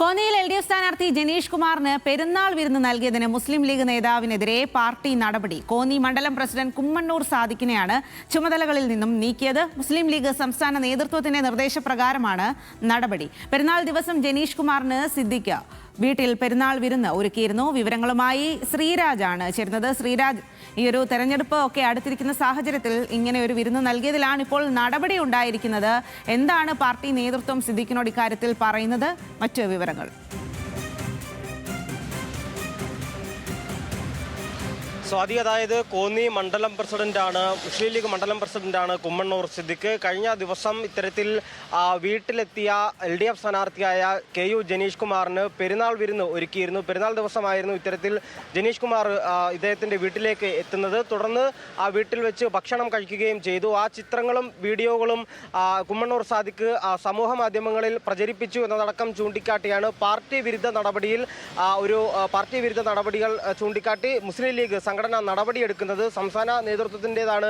കോന്നിയിൽ LDF സ്ഥാനാർത്ഥി ജനീഷ് കുമാറിന് പെരുന്നാൾ വിരുന്ന് നൽകിയതിന് മുസ്ലിം ലീഗ് നേതാവിനെതിരെ പാർട്ടി നടപടി. കോന്നി മണ്ഡലം പ്രസിഡന്റ് കുമ്മണ്ണൂർ സാദിഖിനെയാണ് ചുമതലകളിൽ നിന്നും നീക്കിയത്. മുസ്ലിം ലീഗ് സംസ്ഥാന നേതൃത്വത്തിന്റെ നിർദ്ദേശപ്രകാരമാണ് നടപടി. പെരുന്നാൾ ദിവസം ജനീഷ് കുമാറിന് സിദ്ദിഖ് വീട്ടിൽ പെരുന്നാൾ വിരുന്ന് ഒരുക്കിയിരുന്നു. വിവരങ്ങളുമായി ശ്രീരാജാണ് ചേരുന്നത്. ശ്രീരാജ്, ഈ ഒരു തെരഞ്ഞെടുപ്പ് ഒക്കെ അടുത്തിരിക്കുന്ന സാഹചര്യത്തിൽ ഇങ്ങനെ ഒരു വിരുന്ന് നൽകിയതിലാണ് ഇപ്പോൾ നടപടി ഉണ്ടായിരിക്കുന്നത്. എന്താണ് പാർട്ടി നേതൃത്വം സിദ്ദിഖിനോട് ഇക്കാര്യത്തിൽ പറയുന്നത്? മറ്റു വിവരങ്ങൾ. സ്വാതി, അതായത് കോന്നി മണ്ഡലം പ്രസിഡന്റാണ്, മുസ്ലിം ലീഗ് മണ്ഡലം പ്രസിഡന്റാണ് കുമ്മണ്ണൂർ സിദ്ദിഖ്. കഴിഞ്ഞ ദിവസം ഇത്തരത്തിൽ വീട്ടിലെത്തിയ LDF സ്ഥാനാർത്ഥിയായ KU ജനീഷ് കുമാറിന് പെരുന്നാൾ വിരുന്ന് ഒരുക്കിയിരുന്നു. പെരുന്നാൾ ദിവസമായിരുന്നു ഇത്തരത്തിൽ ജനീഷ് കുമാർ ഇദ്ദേഹത്തിൻ്റെ വീട്ടിലേക്ക് എത്തുന്നത്. തുടർന്ന് ആ വീട്ടിൽ വെച്ച് ഭക്ഷണം കഴിക്കുകയും ചെയ്തു. ആ ചിത്രങ്ങളും വീഡിയോകളും കുമ്മണ്ണൂർ സാദിഖ് സമൂഹ മാധ്യമങ്ങളിൽ പ്രചരിപ്പിച്ചു എന്നതടക്കം ചൂണ്ടിക്കാട്ടിയാണ് പാർട്ടി വിരുദ്ധ നടപടികൾ ചൂണ്ടിക്കാട്ടി മുസ്ലിം ലീഗ് സംഘടന നടപടിയെടുക്കുന്നത്. സംസ്ഥാന നേതൃത്വത്തിൻ്റെതാണ്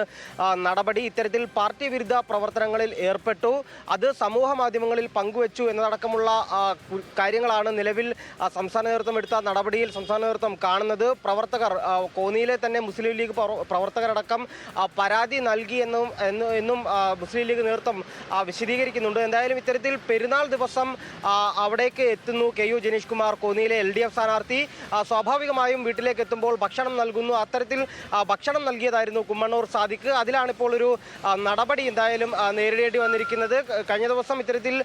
നടപടി. ഇത്തരത്തിൽ പാർട്ടി വിരുദ്ധ പ്രവർത്തനങ്ങളിൽ ഏർപ്പെട്ടു, അത് സമൂഹ മാധ്യമങ്ങളിൽ പങ്കുവച്ചു എന്നതടക്കമുള്ള കാര്യങ്ങളാണ് നിലവിൽ സംസ്ഥാന നേതൃത്വം എടുത്ത നടപടിയിൽ സംസ്ഥാന നേതൃത്വം കാണുന്നത്. പ്രവർത്തകർ, കോന്നിയിലെ തന്നെ മുസ്ലിം ലീഗ് പ്രവർത്തകരടക്കം പരാതി നൽകി എന്നും മുസ്ലിം ലീഗ് നേതൃത്വം വിശദീകരിക്കുന്നുണ്ട്. എന്തായാലും ഇത്തരത്തിൽ പെരുന്നാൾ ദിവസം അവിടേക്ക് എത്തുന്നു KU ജനീഷ് കുമാർ, കോന്നിയിലെ LDF സ്ഥാനാർത്ഥി. സ്വാഭാവികമായും വീട്ടിലേക്ക് എത്തുമ്പോൾ ഭക്ഷണം നൽകുന്നു. അത്തരത്തിൽ ഭക്ഷണം നൽകിയതായിരുന്നു കുമ്മണ്ണൂർ സാദിഖ്. അതിലാണിപ്പോൾ ഒരു നടപടി എന്തായാലും നേരിടേണ്ടി വന്നിരിക്കുന്നത്. കഴിഞ്ഞ ദിവസം ഇത്തരത്തിൽ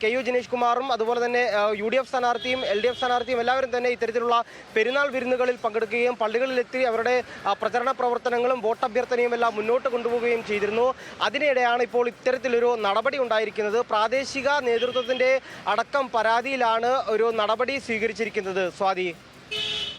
KU ജനീഷ് കുമാറും അതുപോലെ തന്നെ UDF സ്ഥാനാർത്ഥിയും LDF സ്ഥാനാർത്ഥിയും എല്ലാവരും തന്നെ ഇത്തരത്തിലുള്ള പെരുന്നാൾ വിരുന്നുകളിൽ പങ്കെടുക്കുകയും പള്ളികളിലെത്തി അവരുടെ പ്രചരണ പ്രവർത്തനങ്ങളും വോട്ടഭ്യർത്ഥനയും എല്ലാം മുന്നോട്ട് കൊണ്ടുപോവുകയും ചെയ്തിരുന്നു. അതിനിടെയാണ് ഇപ്പോൾ ഇത്തരത്തിലൊരു നടപടി ഉണ്ടായിരിക്കുന്നത്. പ്രാദേശിക നേതൃത്വത്തിൻ്റെ അടക്കം പരാതിയിലാണ് ഒരു നടപടി സ്വീകരിച്ചിരിക്കുന്നത്. സ്വാതി.